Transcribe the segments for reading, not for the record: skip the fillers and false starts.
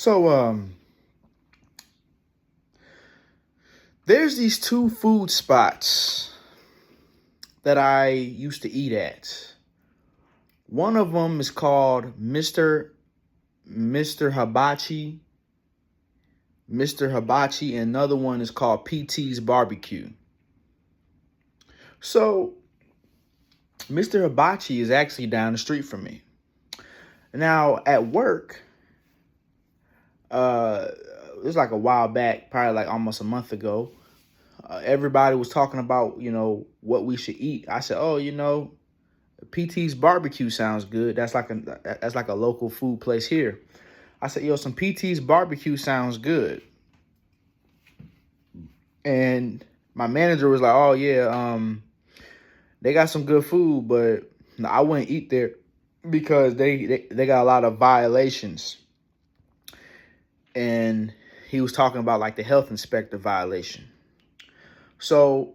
So there's these two food spots that I used to eat at. One of them is called Mr. Hibachi, and another one is called PT's Barbecue. So Mr. Hibachi is actually down the street from me. Now at work, it was like a while back, probably like almost a month ago. Everybody was talking about, what we should eat. I said, oh, PT's Barbecue sounds good. That's like a local food place here. I said, some PT's Barbecue sounds good. And my manager was like, oh yeah, they got some good food, but no, I wouldn't eat there because they got a lot of violations. And he was talking about like the health inspector violation. So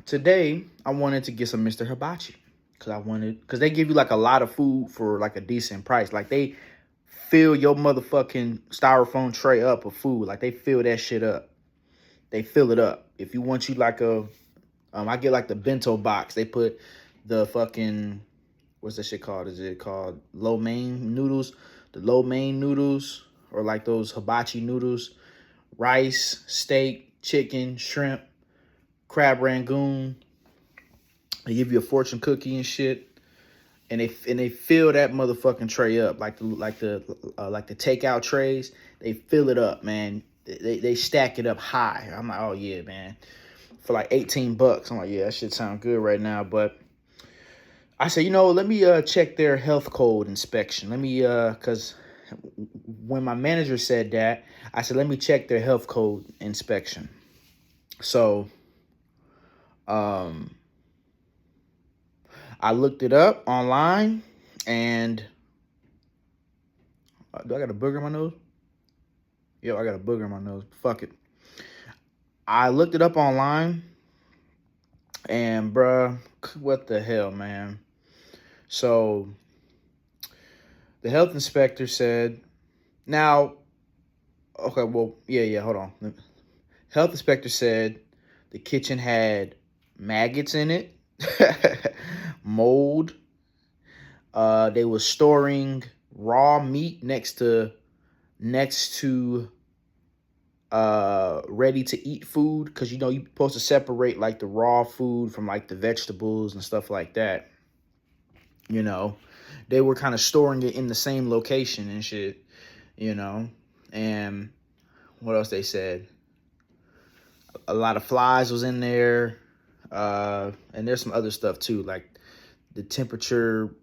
today I wanted to get some Mr. Hibachi because they give you like a lot of food for like a decent price. Like they fill your motherfucking styrofoam tray up of food. Like they fill that shit up. They fill it up. If you want like I get like the bento box. They put the fucking, what's that shit called? Is it called lo mein noodles? The lo mein noodles, or like those hibachi noodles, rice, steak, chicken, shrimp, crab rangoon. They give you a fortune cookie and shit, and they fill that motherfucking tray up like the takeout trays. They fill it up, man. They stack it up high. I'm like, oh yeah, man. For like $18. I'm like, yeah, that shit sound good right now. But I said, let me check their health code inspection. Let me cause when my manager said that, I said, let me check their health code inspection. So I looked it up online, and do I got a booger in my nose? Yo, I got a booger in my nose. Fuck it. I looked it up online, and bruh, what the hell, man? So the health inspector said, now, okay, well, yeah, hold on. Health inspector said the kitchen had maggots in it, mold. They were storing raw meat next to ready to eat food, because you're supposed to separate like the raw food from like the vegetables and stuff like that. They were kind of storing it in the same location and shit, and what else they said? A lot of flies was in there, and there's some other stuff too, like the temperature,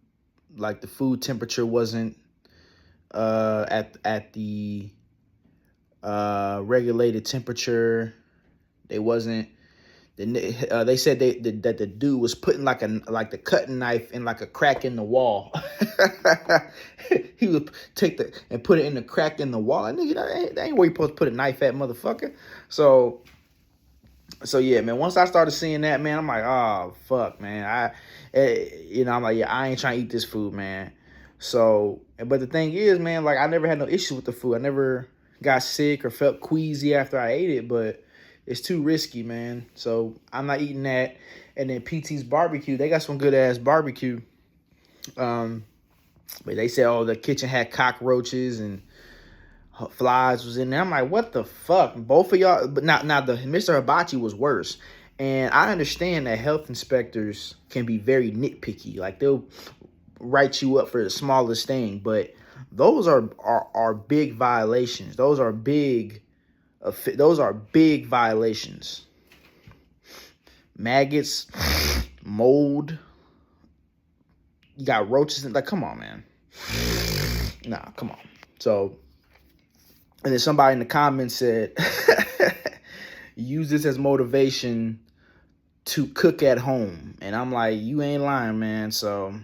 like the food temperature wasn't at the regulated temperature. They wasn't. They said that the dude was putting like the cutting knife in like a crack in the wall. He would take and put it in the crack in the wall. And nigga, that ain't where you supposed to put a knife at, motherfucker. So yeah, man. Once I started seeing that, man, I'm like, oh fuck, man. I'm like, yeah, I ain't trying to eat this food, man. So, but the thing is, man, like I never had no issue with the food. I never got sick or felt queasy after I ate it, but it's too risky, man. So I'm not eating that. And then PT's Barbecue, they got some good ass barbecue. But they said, the kitchen had cockroaches and flies was in there. I'm like, what the fuck? Both of y'all, but now the Mr. Hibachi was worse. And I understand that health inspectors can be very nitpicky. Like they'll write you up for the smallest thing, but those are big violations. Those are big violations. Maggots, mold, you got roaches, like, come on, man. Nah, come on. So, and then somebody in the comments said, use this as motivation to cook at home. And I'm like, you ain't lying, man. So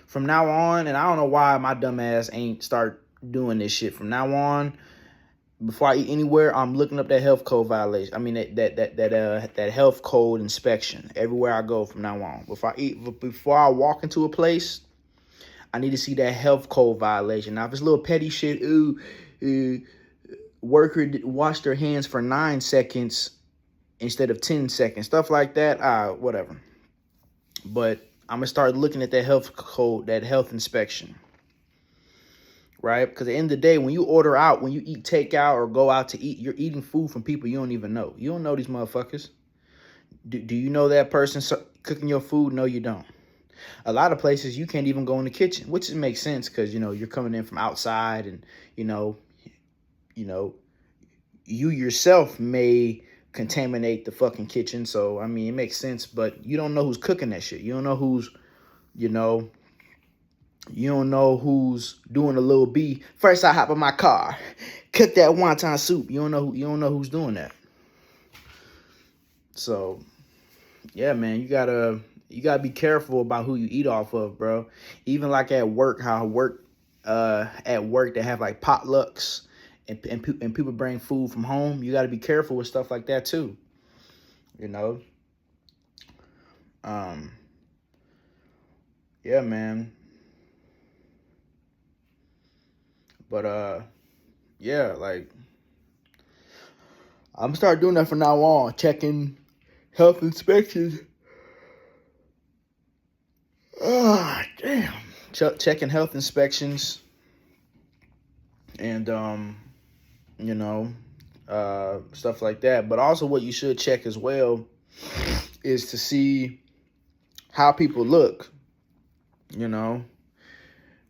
from now on, and I don't know why my dumb ass ain't start doing this shit. From now on, before I eat anywhere, I'm looking up that health code violation. I mean that health code inspection everywhere I go from now on. Before I walk into a place, I need to see that health code violation. Now, if it's little petty shit, worker washed their hands for 9 seconds instead of 10 seconds. Stuff like that. Whatever. But I'm gonna start looking at that health code, that health inspection, right? Because at the end of the day, when you order out, when you eat takeout or go out to eat, you're eating food from people you don't even know. You don't know these motherfuckers. Do you know that person cooking your food? No, you don't. A lot of places you can't even go in the kitchen, which makes sense because you're coming in from outside, and you know, you yourself may contaminate the fucking kitchen. So I mean, it makes sense, but you don't know who's cooking that shit. You don't know who's, you don't know who's doing a little B. First, I hop in my car, cook that wonton soup. You don't know who's doing that. So, yeah, man, you gotta be careful about who you eat off of, bro. Even like at work, at work they have like potlucks, and people bring food from home. You gotta be careful with stuff like that too. Yeah, man. But yeah, like I'm gonna start doing that from now on, checking health inspections. Damn. Checking health inspections, and stuff like that. But also what you should check as well is to see how people look.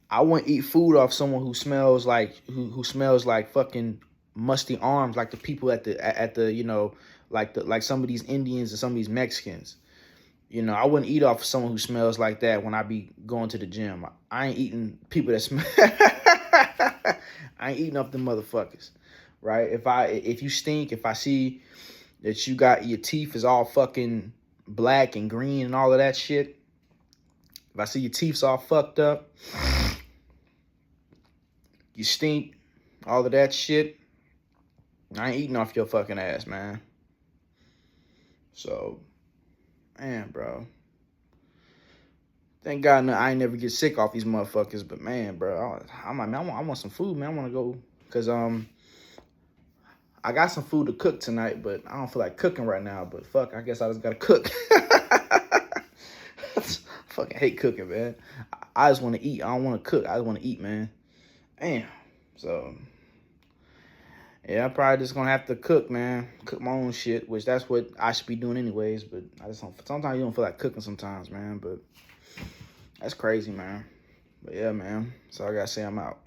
I wouldn't eat food off someone who smells like fucking musty arms, like the people at the like some of these Indians and some of these Mexicans. I wouldn't eat off someone who smells like that when I be going to the gym. I ain't eating people that smell. I ain't eating off them motherfuckers, right? If you stink, if I see that you got your teeth is all fucking black and green and all of that shit, if I see your teeth's all fucked up, you stink, all of that shit, I ain't eating off your fucking ass, man. So, man, bro. Thank God I ain't never get sick off these motherfuckers. But man, bro, I want some food, man. I want to go because I got some food to cook tonight, but I don't feel like cooking right now. But fuck, I guess I just gotta cook. Fucking hate cooking, man. I just want to eat. I don't want to cook. I just want to eat, man. Damn. So yeah, I'm probably just gonna have to cook, man. Cook my own shit, which that's what I should be doing anyways. But I just don't. Sometimes you don't feel like cooking, sometimes, man. But that's crazy, man. But yeah, man. So I gotta say I'm out.